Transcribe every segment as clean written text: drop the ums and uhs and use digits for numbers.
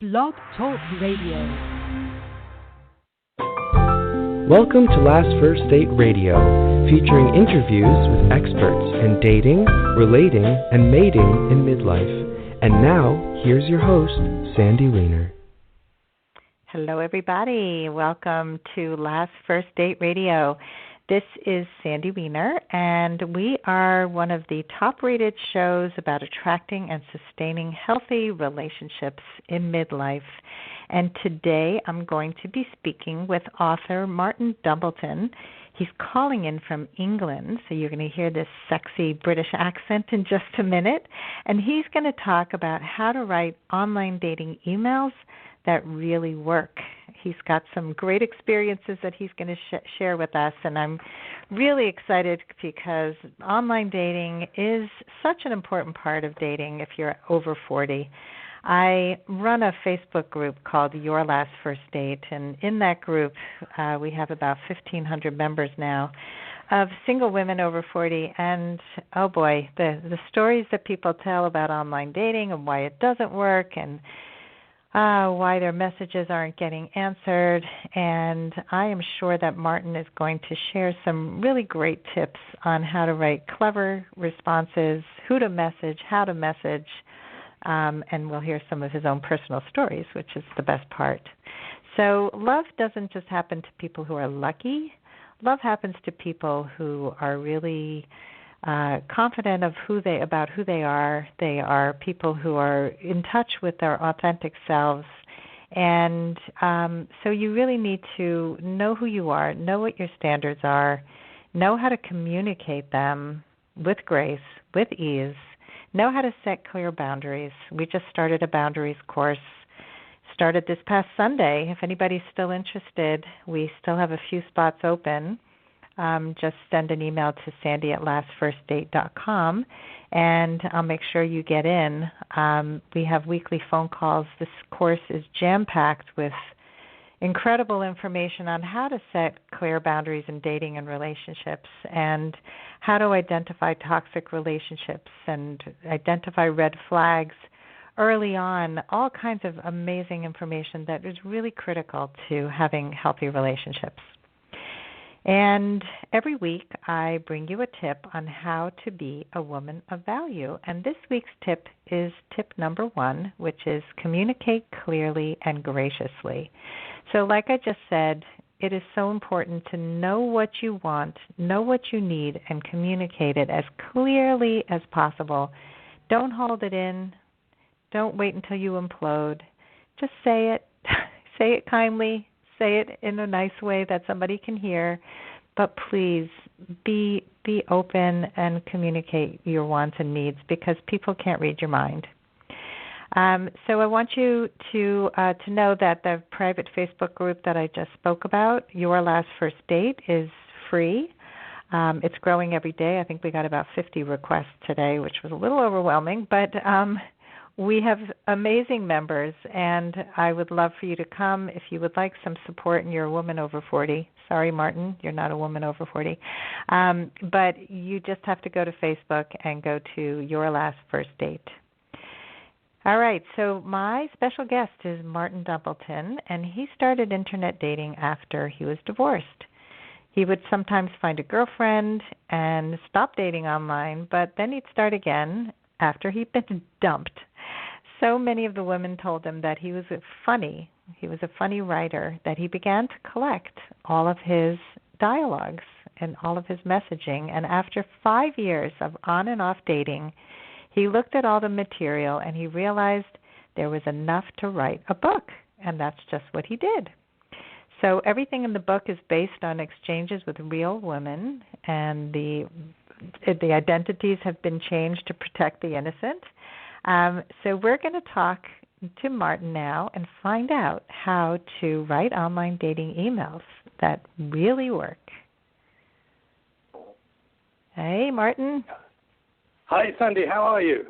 Blog Talk Radio. Welcome to Last First Date Radio, featuring interviews with experts in dating, relating, and mating in midlife. And now, here's your host, Sandy Weiner. Hello, everybody. Welcome to Last First Date Radio. This is Sandy Weiner, and we are one of the top-rated shows about attracting and sustaining healthy relationships in midlife. And today I'm going to be speaking with author Martin Dumbleton. He's calling in from England, so you're going to hear this sexy British accent in just a minute. And he's going to talk about how to write online dating emails that really work. He's got some great experiences that he's going to share with us, and I'm really excited because online dating is such an important part of dating if you're over 40. I run a Facebook group called Your Last First Date, and in that group we have about 1,500 members now of single women over 40, and oh boy, the stories that people tell about online dating and why it doesn't work and why their messages aren't getting answered. And I am sure that Martin is going to share some really great tips on how to write clever responses, who to message, how to message, and we'll hear some of his own personal stories, which is the best part. So love doesn't just happen to people who are lucky. Love happens to people who are really confident of about who they are. They are people who are in touch with their authentic selves. And so you really need to know who you are, know what your standards are, know how to communicate them with grace, with ease, know how to set clear boundaries. We just started a boundaries course, started this past Sunday. If anybody's still interested, we still have a few spots open. Just send an email to sandy@lastfirstdate.com, and I'll make sure you get in. We have weekly phone calls. This course is jam-packed with incredible information on how to set clear boundaries in dating and relationships, and how to identify toxic relationships and identify red flags early on, all kinds of amazing information that is really critical to having healthy relationships. And every week I bring you a tip on how to be a woman of value. And this week's tip is tip number 1, which is communicate clearly and graciously. So like I just said, it is so important to know what you want, know what you need, and communicate it as clearly as possible. Don't hold it in. Don't wait until you implode. Just say it. Say it kindly. Say it in a nice way that somebody can hear, but please be open and communicate your wants and needs, because people can't read your mind. So I want you to know that the private Facebook group that I just spoke about, Your Last First Date, is free. It's growing every day. I think we got about 50 requests today, which was a little overwhelming, but we have amazing members, and I would love for you to come if you would like some support and you're a woman over 40. Sorry, Martin, you're not a woman over 40. But you just have to go to Facebook and go to Your Last First Date. All right, so my special guest is Martin Dumbleton, and he started Internet dating after he was divorced. He would sometimes find a girlfriend and stop dating online, but then he'd start again after he'd been dumped. So many of the women told him that he was funny. He was a funny writer, that he began to collect all of his dialogues and all of his messaging. And after 5 years of on and off dating, he looked at all the material and he realized there was enough to write a book. And that's just what he did. So everything in the book is based on exchanges with real women, and the identities have been changed to protect the innocent. So we're going to talk to Martin now and find out how to write online dating emails that really work. Hey, Martin. Hi, Sandy. How are you?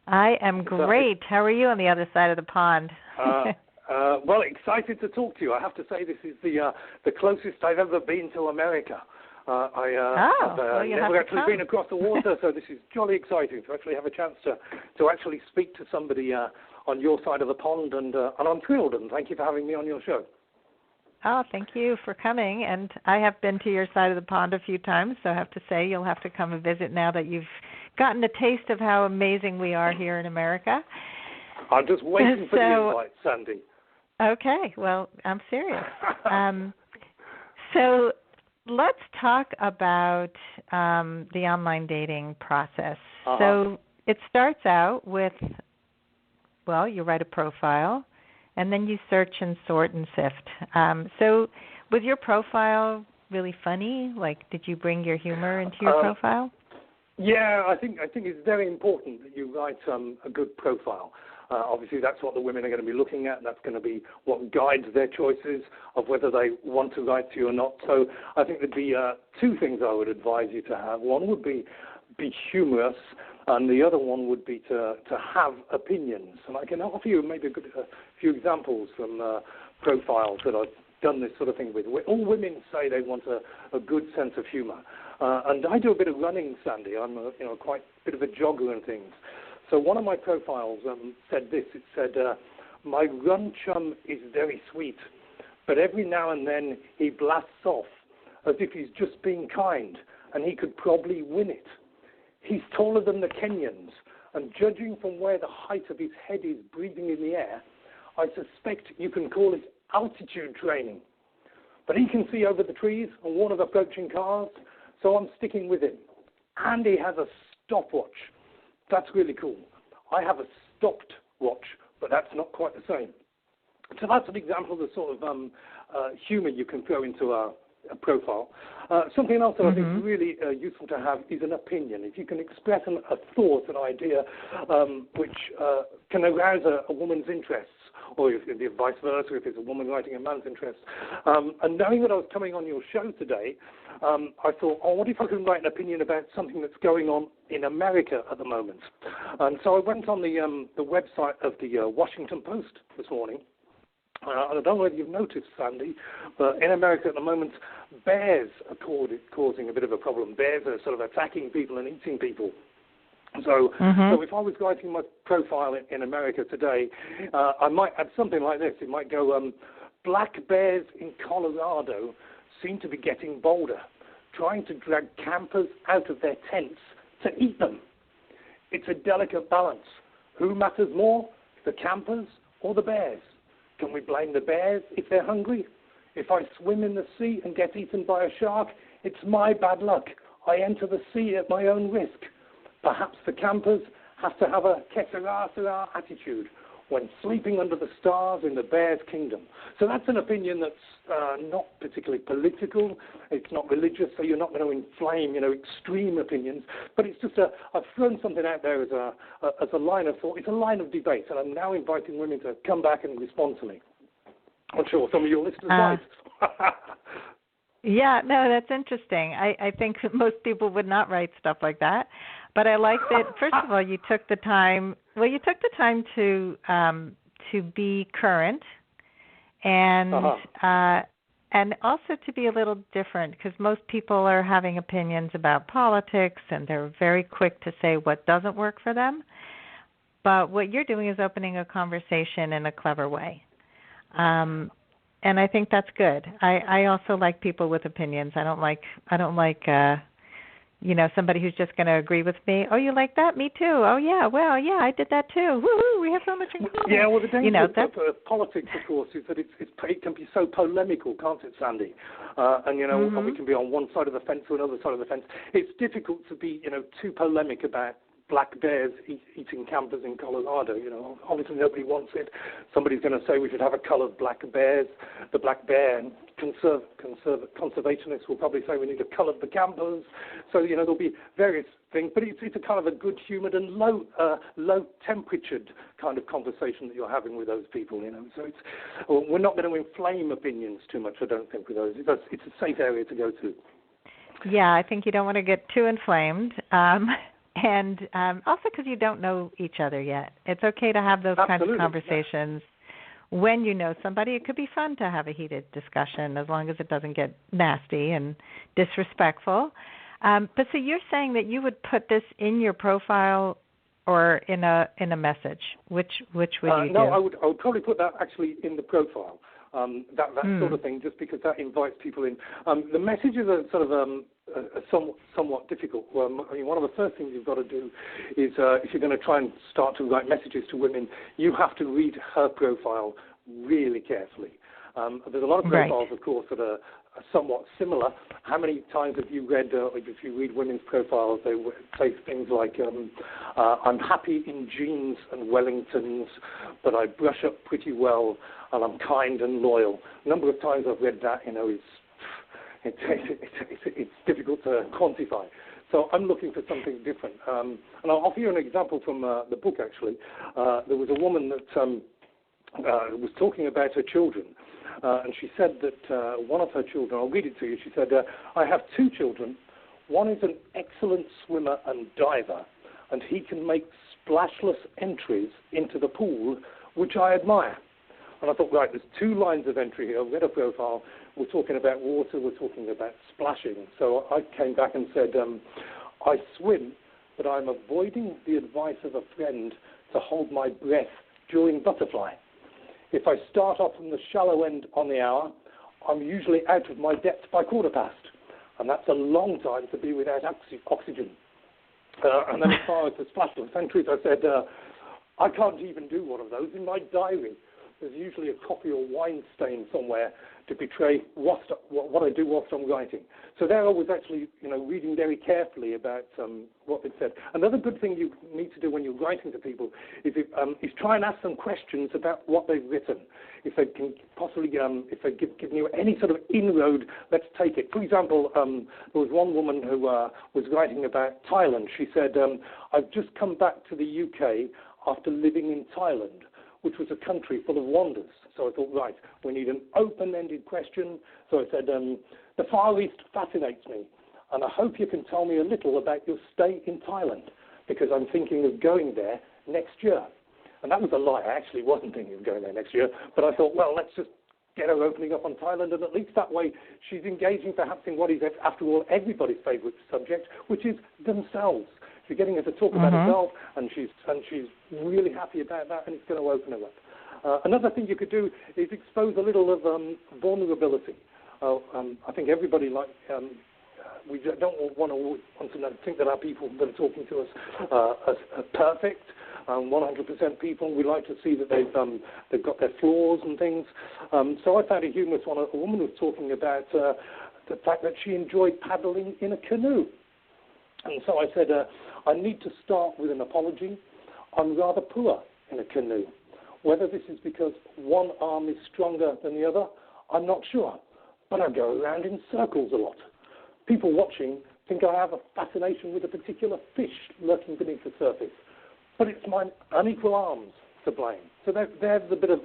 I am great. How are you on the other side of the pond? Well, excited to talk to you. I have to say this is the closest I've ever been to America. I've never actually been across the water, so this is jolly exciting to actually have a chance to actually speak to somebody on your side of the pond, and I'm thrilled, and thank you for having me on your show. Oh, thank you for coming. And I have been to your side of the pond a few times, so I have to say you'll have to come and visit now that you've gotten a taste of how amazing we are here in America. I'm just waiting for the invite, Sandy. Okay, well, I'm serious. So let's talk about the online dating process. So it starts out with, well, you write a profile, and then you search and sort and sift. So was your profile really funny? Like, did you bring your humor into your profile? Yeah, I think it's very important that you write a good profile. Obviously, that's what the women are going to be looking at. That's going to be what guides their choices of whether they want to write to you or not. So I think there'd be two things I would advise you to have. One would be humorous, and the other one would be to have opinions. And I can offer you maybe a few examples from profiles that I've done this sort of thing with. All women say they want a good sense of humor. And I do a bit of running, Sandy. I'm quite a bit of a jogger and things. So one of my profiles said this. It said, my run chum is very sweet, but every now and then he blasts off as if he's just being kind, and he could probably win it. He's taller than the Kenyans, and judging from where the height of his head is breathing in the air, I suspect you can call it altitude training. But he can see over the trees and warn of approaching cars, so I'm sticking with him. And he has a stopwatch. That's really cool. I have a stopped watch, but that's not quite the same. So that's an example of the sort of humor you can throw into a profile. Something else that I think is really useful to have is an opinion. If you can express a thought, an idea, which can arouse a woman's interests, or if it's vice versa, if it's a woman writing a man's interest. And knowing that I was coming on your show today, I thought, what if I can write an opinion about something that's going on in America at the moment? And so I went on the website of the Washington Post this morning. And I don't know whether you've noticed, Sandy, but in America at the moment, bears are causing a bit of a problem. Bears are sort of attacking people and eating people. So if I was writing my profile in America today, I might add something like this. It might go, black bears in Colorado seem to be getting bolder, trying to drag campers out of their tents to eat them. It's a delicate balance. Who matters more, the campers or the bears? Can we blame the bears if they're hungry? If I swim in the sea and get eaten by a shark, it's my bad luck. I enter the sea at my own risk. Perhaps the campers have to have a que sera attitude when sleeping under the stars in the bear's kingdom. So that's an opinion that's not particularly political. It's not religious, so you're not going to inflame, extreme opinions. But it's just I've thrown something out there as a line of thought. It's a line of debate, and I'm now inviting women to come back and respond to me. I'm sure some of your listeners might. Yeah, no, that's interesting. I think most people would not write stuff like that. But I like that, first of all, you took the time to be current and also to be a little different, because most people are having opinions about politics and they're very quick to say what doesn't work for them. But what you're doing is opening a conversation in a clever way. And I think that's good. I also like people with opinions. I don't like somebody who's just going to agree with me. Oh, you like that? Me too. Oh, yeah. Well, yeah, I did that too. Woo-hoo, we have so much in common. Yeah, well, the danger of politics, of course, is that it can be so polemical, can't it, Sandy? And we can be on one side of the fence or another side of the fence. It's difficult to be, too polemic about black bears eating campers in Colorado. Obviously nobody wants it. Somebody's going to say we should have a coloured black bears. The black bear and conservationists will probably say we need to colour the campers. So there'll be various things, but it's a kind of a good-humoured and low-temperatured kind of conversation that you're having with those people. So we're not going to inflame opinions too much. I don't think with those. It's a safe area to go to. Yeah, I think you don't want to get too inflamed. And also because you don't know each other yet. It's okay to have those kinds of conversations when you know somebody. It could be fun to have a heated discussion as long as it doesn't get nasty and disrespectful. But so you're saying that you would put this in your profile or in a message? Which would you do? No, I would probably put that actually in the profile. That sort of thing, just because that invites people in. The messages are sort of somewhat difficult. I mean, one of the first things you've got to do is if you're going to try and start to write messages to women, you have to read her profile really carefully. There's a lot of profiles, of course, that are somewhat similar. How many times have you read, if you read women's profiles, they say things like, I'm happy in jeans and Wellingtons, but I brush up pretty well, and I'm kind and loyal. A number of times I've read that, it's difficult to quantify. So I'm looking for something different. And I'll offer you an example from the book, actually. There was a woman that was talking about her children. And she said that one of her children, I'll read it to you, she said, I have two children. One is an excellent swimmer and diver, and he can make splashless entries into the pool, which I admire. And I thought, right, there's two lines of entry here. I've read a profile. We're talking about water. We're talking about splashing. So I came back and said, I swim, but I'm avoiding the advice of a friend to hold my breath during butterfly. If I start off from the shallow end on the hour, I'm usually out of my depth by quarter past. And that's a long time to be without oxygen. And then as far as the splashless entries, I said, I can't even do one of those. In my diary, there's usually a coffee or wine stain somewhere to betray what I do whilst I'm writing. So there I was actually, reading very carefully about what they said. Another good thing you need to do when you're writing to people is try and ask them questions about what they've written. If they can possibly, if they've given you any sort of inroad, let's take it. For example, there was one woman who was writing about Thailand. She said, I've just come back to the UK after living in Thailand, which was a country full of wonders. So I thought, right, we need an open-ended question. So I said, the Far East fascinates me, and I hope you can tell me a little about your stay in Thailand, because I'm thinking of going there next year. And that was a lie. I actually wasn't thinking of going there next year, but I thought, well, let's just get her opening up on Thailand, and at least that way she's engaging perhaps in what is, after all, everybody's favourite subject, which is themselves. You're getting her to talk about herself, and she's really happy about that, and it's going to open her up. Another thing you could do is expose a little of vulnerability. I think everybody we don't want to think that our people that are talking to us are perfect. 100% people. We like to see that they've got their flaws and things. So I found a humorous one. A woman was talking about the fact that she enjoyed paddling in a canoe. And so I said, I need to start with an apology. I'm rather poor in a canoe. Whether this is because one arm is stronger than the other, I'm not sure. But I go around in circles a lot. People watching think I have a fascination with a particular fish lurking beneath the surface. But it's my unequal arms to blame. So there's a bit of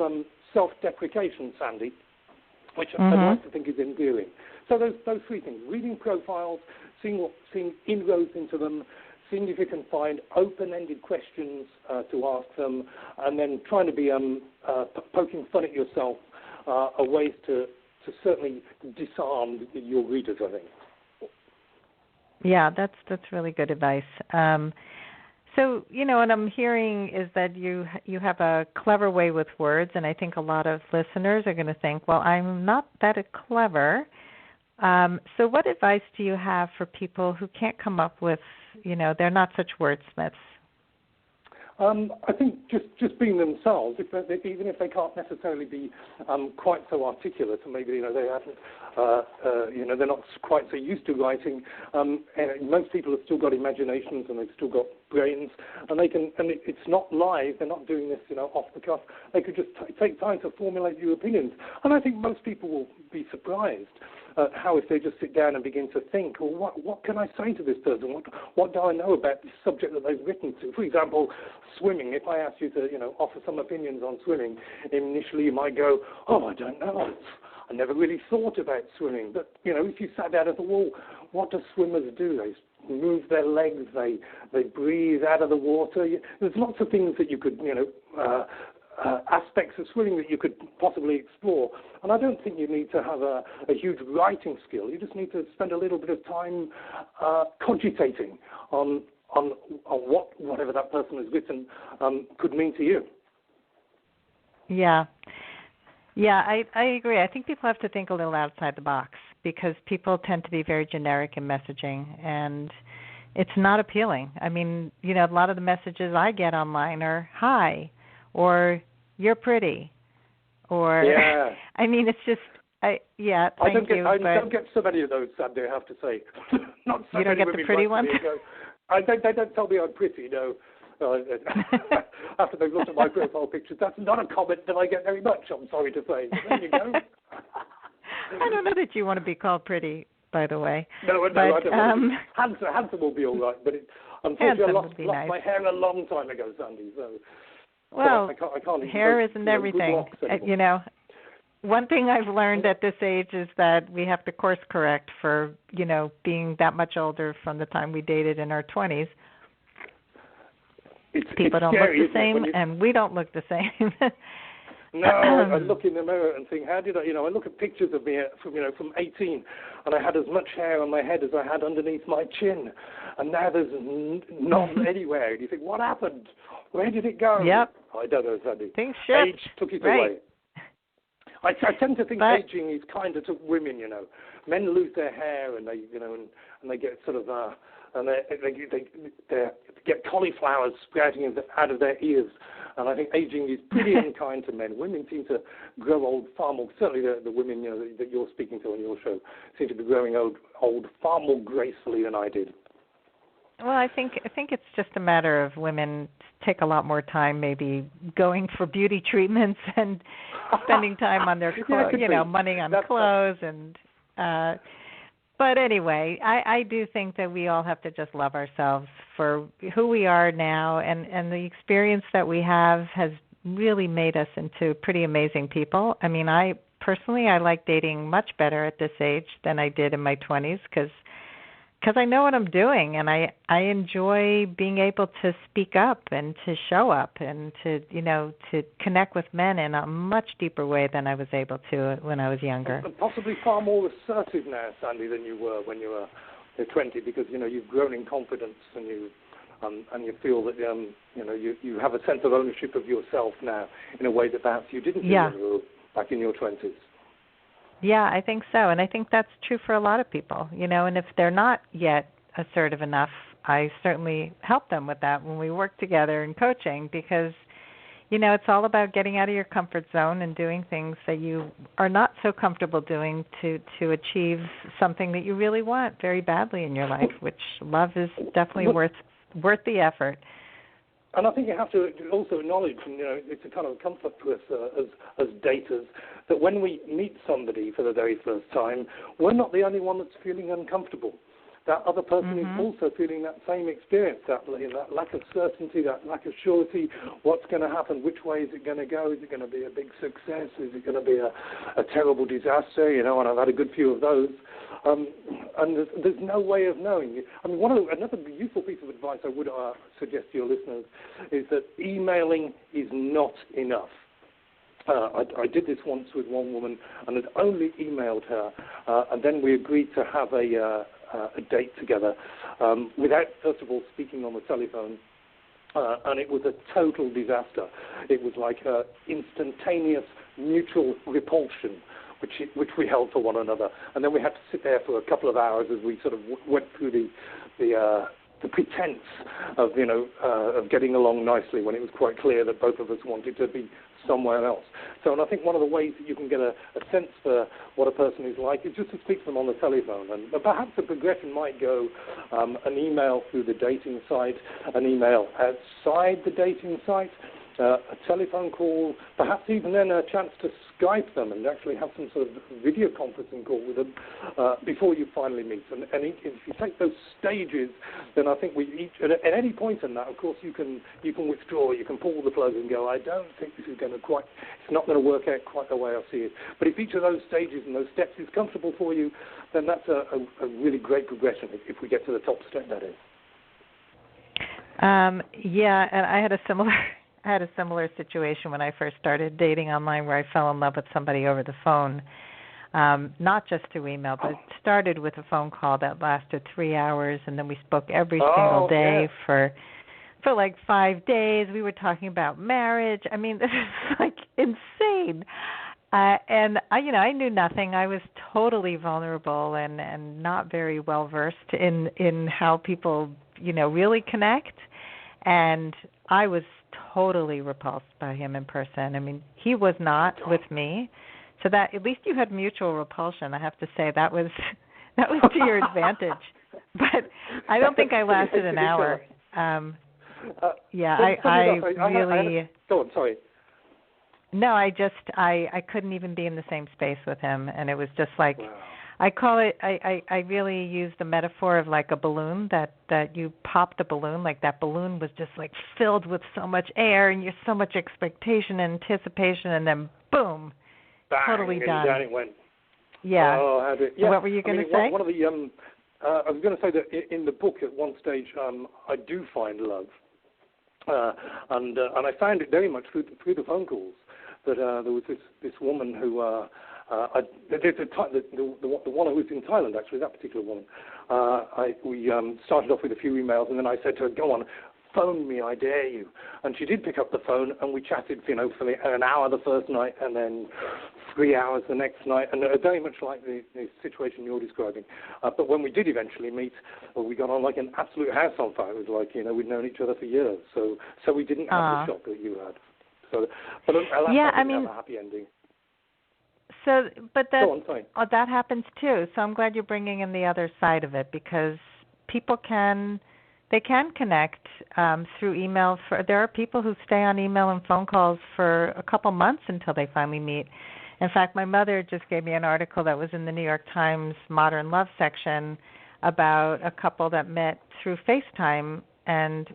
self-deprecation, Sandy, which I'd like to think is endearing. So those three things: reading profiles, seeing inroads into them, seeing if you can find open-ended questions to ask them, and then trying to be poking fun at yourself are ways to certainly disarm your readers, I think. Yeah, that's really good advice. So, what I'm hearing is that you have a clever way with words, and I think a lot of listeners are going to think, well, I'm not that clever. So what advice do you have for people who can't come up with, they're not such wordsmiths? I think just being themselves, even if they can't necessarily be quite so articulate, and maybe they haven't, they're not quite so used to writing. Most people have still got imaginations and they've still got brains, and they can. And it's not live. They're not doing this, off the cuff. They could just take time to formulate your opinions. And I think most people will be surprised how, if they just sit down and begin to think, well, what can I say to this person? What do I know about this subject that they've written to? For example, swimming. If I ask you to, offer some opinions on swimming, initially you might go, oh, I don't know. I never really thought about swimming. But, if you sat down at the wall, what do swimmers do? They move their legs, they breathe out of the water. There's lots of things that you could, aspects of swimming that you could possibly explore. And I don't think you need to have a huge writing skill. You just need to spend a little bit of time cogitating on on whatever that person has written could mean to you. Yeah. Yeah, I agree. I think people have to think a little outside the box because people tend to be very generic in messaging, and it's not appealing. I mean, a lot of the messages I get online are "Hi," or "You're pretty," or I mean, it's just thank you. I don't get so many of those, Sandy, I have to say. Not so you don't many get the pretty ones? They don't tell me I'm pretty, no. After they've looked at my profile pictures, that's not a comment that I get very much, I'm sorry to say. There you go. I don't know that you want to be called pretty, by the way. No, I don't. Handsome will be all right, but unfortunately I lost my hair a long time ago, Sandy. Well, I can't hair isn't everything. One thing I've learned at this age is that we have to course correct for, being that much older from the time we dated in our 20s. People don't look the same, and we don't look the same. No, I look in the mirror and think, how did I look at pictures of me from 18, and I had as much hair on my head as I had underneath my chin, and now there's none anywhere. And you think, what happened? Where did it go? Yep. I don't know, Sandy. Things shift. Age took it away. I tend to think aging is kinder to women. Men lose their hair and they get sort of and they get cauliflowers sprouting out of their ears. And I think aging is pretty unkind to men. Women seem to grow old far more. Certainly, the women that you're speaking to on your show seem to be growing old far more gracefully than I did. Well, I think it's just a matter of women take a lot more time, maybe going for beauty treatments and spending time on their clothes, money on clothes and. But anyway, I do think that we all have to just love ourselves for who we are now, and the experience that we have has really made us into pretty amazing people. I mean, I like dating much better at this age than I did in my 20s because I know what I'm doing, and I enjoy being able to speak up and to show up and to connect with men in a much deeper way than I was able to when I was younger. And possibly far more assertive now, Sandy, than you were when you were 20, because you've grown in confidence and you feel that you have a sense of ownership of yourself now in a way that perhaps you didn't do back in your 20s. Yeah, I think so. And I think that's true for a lot of people, and if they're not yet assertive enough, I certainly help them with that when we work together in coaching because, it's all about getting out of your comfort zone and doing things that you are not so comfortable doing to achieve something that you really want very badly in your life, which love is definitely worth the effort. And I think you have to also acknowledge, it's a kind of comfort to us as daters, that when we meet somebody for the very first time, we're not the only one that's feeling uncomfortable. That other person is also feeling that same experience, that lack of certainty, that lack of surety. What's going to happen? Which way is it going to go? Is it going to be a big success? Is it going to be a terrible disaster? And I've had a good few of those. And there's no way of knowing. I mean, another useful piece of advice I would suggest to your listeners is that emailing is not enough. I did this once with one woman and had only emailed her, and then we agreed to have a date together without, first of all, speaking on the telephone. And it was a total disaster. It was like instantaneous mutual repulsion, which we held for one another. And then we had to sit there for a couple of hours as we sort of went through the pretense of getting along nicely when it was quite clear that both of us wanted to be somewhere else. So, and I think one of the ways that you can get a sense for what a person is like is just to speak to them on the telephone. And perhaps the progression might go an email through the dating site, an email outside the dating site, a telephone call, perhaps even then a chance to Skype them and actually have some sort of video conferencing call with them before you finally meet. And if you take those stages, then I think at any point in that, of course, you can withdraw, you can pull the plug and go, I don't think this is going to it's not going to work out quite the way I see it. But if each of those stages and those steps is comfortable for you, then that's a really great progression if we get to the top step, that is. Yeah, and I had a similar situation when I first started dating online where I fell in love with somebody over the phone. not just through email, but it started with a phone call that lasted 3 hours, and then we spoke every Oh, single day yeah. for like 5 days. We were talking about marriage. I mean, this is like insane. And I knew nothing. I was totally vulnerable and not very well versed in how people, really connect. And I was totally repulsed by him in person. I mean, he was not with me. So that at least you had mutual repulsion. I have to say that was to your advantage. But I don't think I lasted an hour. I really. Go on, sorry. No, I couldn't even be in the same space with him, and it was just like, wow. I call it. I really use the metaphor of like a balloon that you pop the balloon, like that balloon was just like filled with so much air and so much expectation and anticipation, and then boom, bang, totally and done. Down it went. Yeah. Oh, how did, yeah. What were you going to say? One of the I was going to say that in the book at one stage I do find love, and I found it very much through the phone calls. That there was this woman who, the one who was in Thailand, actually, that particular woman. We started off with a few emails, and then I said to her, "Go on, phone me, I dare you." And she did pick up the phone, and we chatted, for an hour the first night, and then 3 hours the next night, and very much like the situation you're describing. But when we did eventually meet, we got on like an absolute house on fire. It was like we'd known each other for years, so we didn't have the shock that you had. So, but alas, have a happy ending. So, but that happens too. So I'm glad you're bringing in the other side of it, because people can connect through email. There are people who stay on email and phone calls for a couple months until they finally meet. In fact, my mother just gave me an article that was in the New York Times Modern Love section about a couple that met through FaceTime and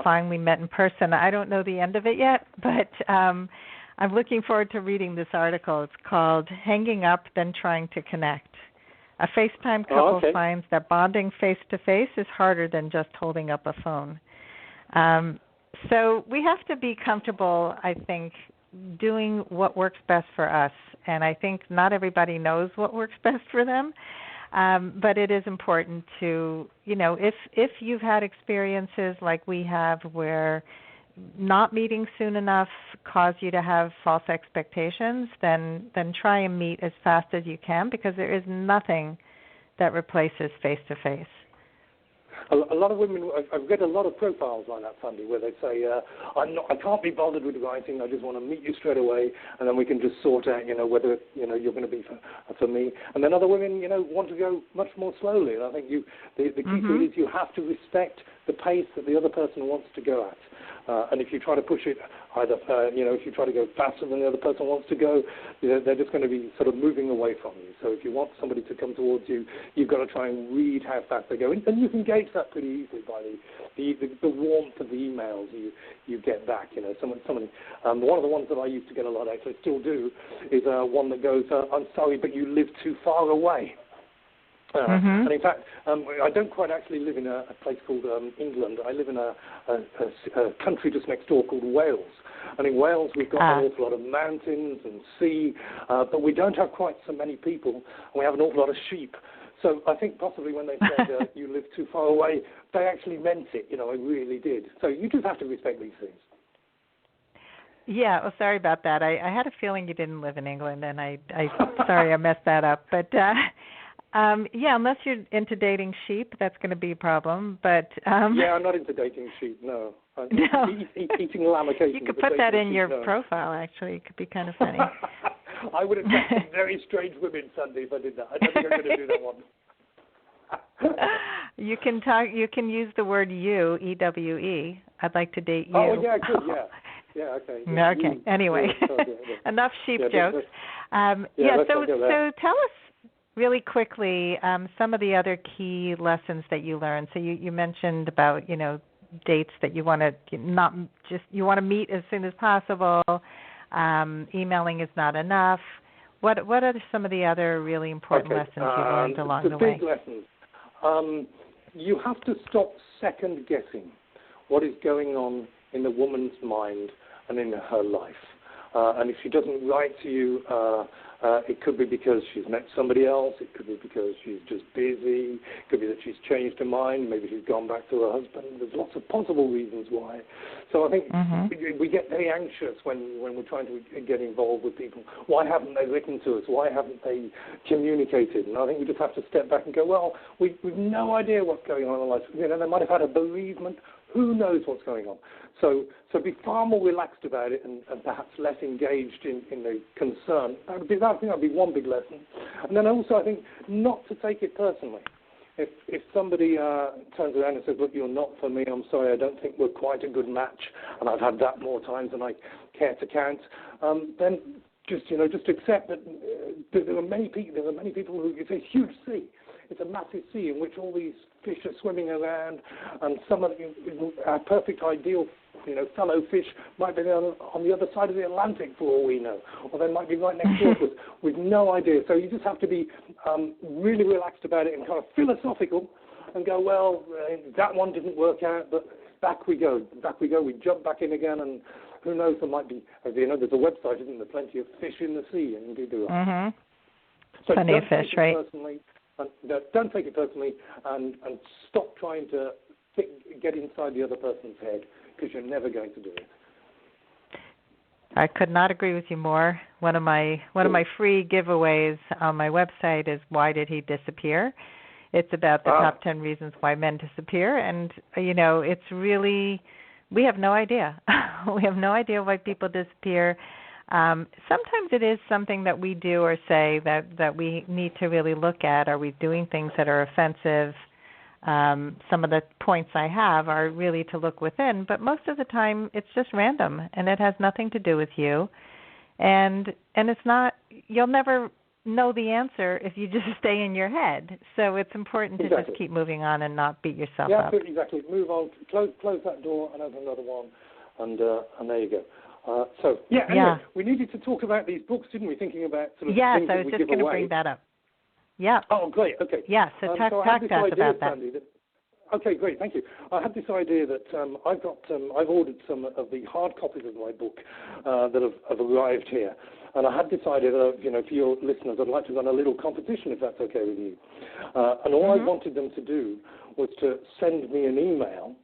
finally met in person. I don't know the end of it yet, but I'm looking forward to reading this article. It's called Hanging Up, Then Trying to Connect. A FaceTime couple finds that bonding face-to-face is harder than just holding up a phone. So we have to be comfortable, I think, doing what works best for us. And I think not everybody knows what works best for them. But it is important to, if you've had experiences like we have where not meeting soon enough cause you to have false expectations, then try and meet as fast as you can, because there is nothing that replaces face-to-face. A lot of women, I've read a lot of profiles like that, Sandy, where they say, I can't be bothered with writing, I just want to meet you straight away, and then we can just sort out, whether, you're going to be for me. And then other women, want to go much more slowly. And I think the key thing is you have to respect the pace that the other person wants to go at. And if you try to push it either, if you try to go faster than the other person wants to go, they're just going to be sort of moving away from you. So if you want somebody to come towards you, you've got to try and read how fast they go. And you can gauge that pretty easily by the warmth of the emails you get back. Somebody, one of the ones that I used to get a lot, actually still do, is one that goes, "I'm sorry, but you live too far away." And in fact, I don't quite actually live in a place called England. I live in a country just next door called Wales. And in Wales, we've got an awful lot of mountains and sea, but we don't have quite so many people, and we have an awful lot of sheep. So I think possibly when they said you live too far away, they actually meant it. I really did. So you just have to respect these things. Yeah, well, sorry about that. I had a feeling you didn't live in England, and I sorry I messed that up. But unless you're into dating sheep, that's going to be a problem. But yeah, I'm not into dating sheep. No. Eating lamb occasionally. You could put that in your profile. Actually, it could be kind of funny. I would attract some very strange women, Sandy, if I did that. I don't think I'm going to do that one. You can talk. You can use the word "you," EWE. I'd like to date you. Oh yeah, good. Yeah. Yeah. Okay. Yeah, okay. Anyway, enough sheep jokes. So tell us really quickly some of the other key lessons that you learned. So you mentioned about dates that you want to meet as soon as possible. Emailing is not enough. What are some of the other really important lessons you learned along the way? The big lessons. You have to stop second guessing what is going on in the woman's mind and in her life. And if she doesn't write to you It could be because she's met somebody else. It could be because she's just busy. It could be that she's changed her mind. Maybe she's gone back to her husband. There's lots of possible reasons why. So I think we get very anxious when we're trying to get involved with people. Why haven't they written to us? Why haven't they communicated? And I think we just have to step back and go, well, we've no idea what's going on in their lives. You know, they might have had a bereavement. Who knows what's going on? So be far more relaxed about it and perhaps less engaged in the concern. I think that would be one big lesson. And then also I think not to take it personally. If somebody turns around and says, look, you're not for me, I'm sorry, I don't think we're quite a good match, and I've had that more times than I care to count, then just accept that there are many people who, it's a huge sea. It's a massive sea in which all these fish are swimming around, and some of our perfect ideal, fellow fish might be on the other side of the Atlantic for all we know, or they might be right next door to us with no idea. So you just have to be really relaxed about it and kind of philosophical and go, well, that one didn't work out, but back we go. We jump back in again, and who knows, there might be, there's a website, isn't there, plenty of fish in the sea, and you do that. Mm-hmm. So plenty of fish, right? Don't take it personally, and stop trying to get inside the other person's head, because you're never going to do it. I could not agree with you more. One of my free giveaways on my website is Why Did He Disappear? It's about the top 10 reasons why men disappear, and it's really, we have no idea. We have no idea why people disappear. Sometimes it is something that we do or say that we need to really look at. Are we doing things that are offensive? Some of the points I have are really to look within, but most of the time it's just random, and it has nothing to do with you. And it's not, you'll never know the answer if you just stay in your head. So it's important to just keep moving on and not beat yourself up. Yeah, exactly. Move on, close that door and open another one, and there you go. Anyway, we needed to talk about these books, didn't we? Thinking about sort of things I was just going to bring that up. Yeah. Oh, great. Okay. Yeah. So talk to us about that. Okay, great. Thank you. I had this idea that I've ordered some of the hard copies of my book that have arrived here, and I had this idea that for your listeners, I'd like to run a little competition, if that's okay with you. And all I wanted them to do was to send me an email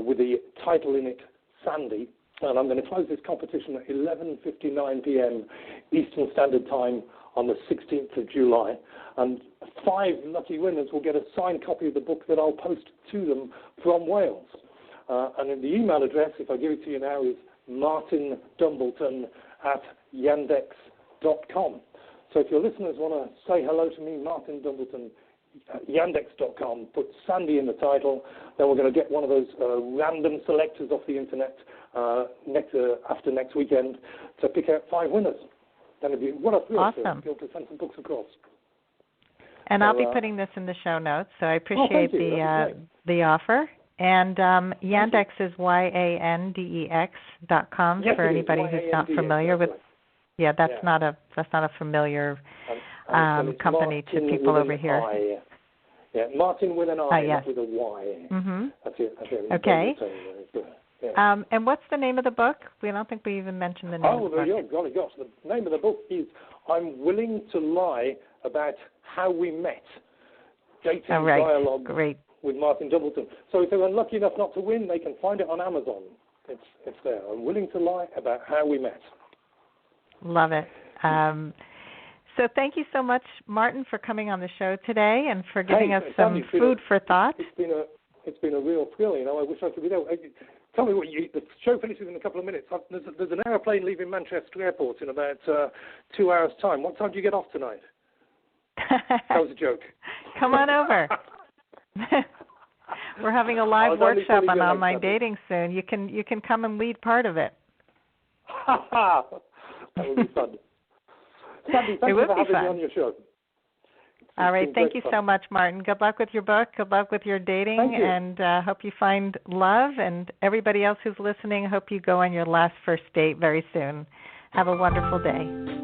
with the title in it, Sandy. And I'm going to close this competition at 11:59 p.m. Eastern Standard Time on the 16th of July. And 5 lucky winners will get a signed copy of the book that I'll post to them from Wales. And the email address, if I give it to you now, is martindumbleton@yandex.com. So if your listeners want to say hello to me, Martin Dumbleton, yandex.com, put Sandy in the title, then we're going to get one of those random selectors off the internet after next weekend to pick out 5 winners. Then it'd be what a thrill to be able to send some books across. And I'll be putting this in the show notes, so I appreciate the offer. And Yandex is yandex.com for anybody who's not familiar with. Yeah, that's not a familiar company to people over here. Martin with an I, yes. Not with a Y. Mm-hmm. That's it. Okay. And what's the name of the book? I don't think we even mentioned the name of the book. Oh, golly gosh. The name of the book is I'm Willing to Lie About How We Met. Dating Dialogue with Martin Dumbleton. So if they're unlucky enough not to win, they can find it on Amazon. It's there. I'm Willing to Lie About How We Met. Love it. So thank you so much, Martin, for coming on the show today and for giving us some food for thought. It's been a real thrill. I wish I could be there. Tell me what the show finishes in a couple of minutes. There's an aeroplane leaving Manchester Airport in about 2 hours' time. What time do you get off tonight? That was a joke. Come on over. We're having a live workshop on online dating soon. You can come and lead part of it. That would be fun. Sandy, thank you for having me on your show. All right. Thank you so much, Martin. Good luck with your book. Good luck with your dating. And hope you find love. And everybody else who's listening, hope you go on your last first date very soon. Have a wonderful day.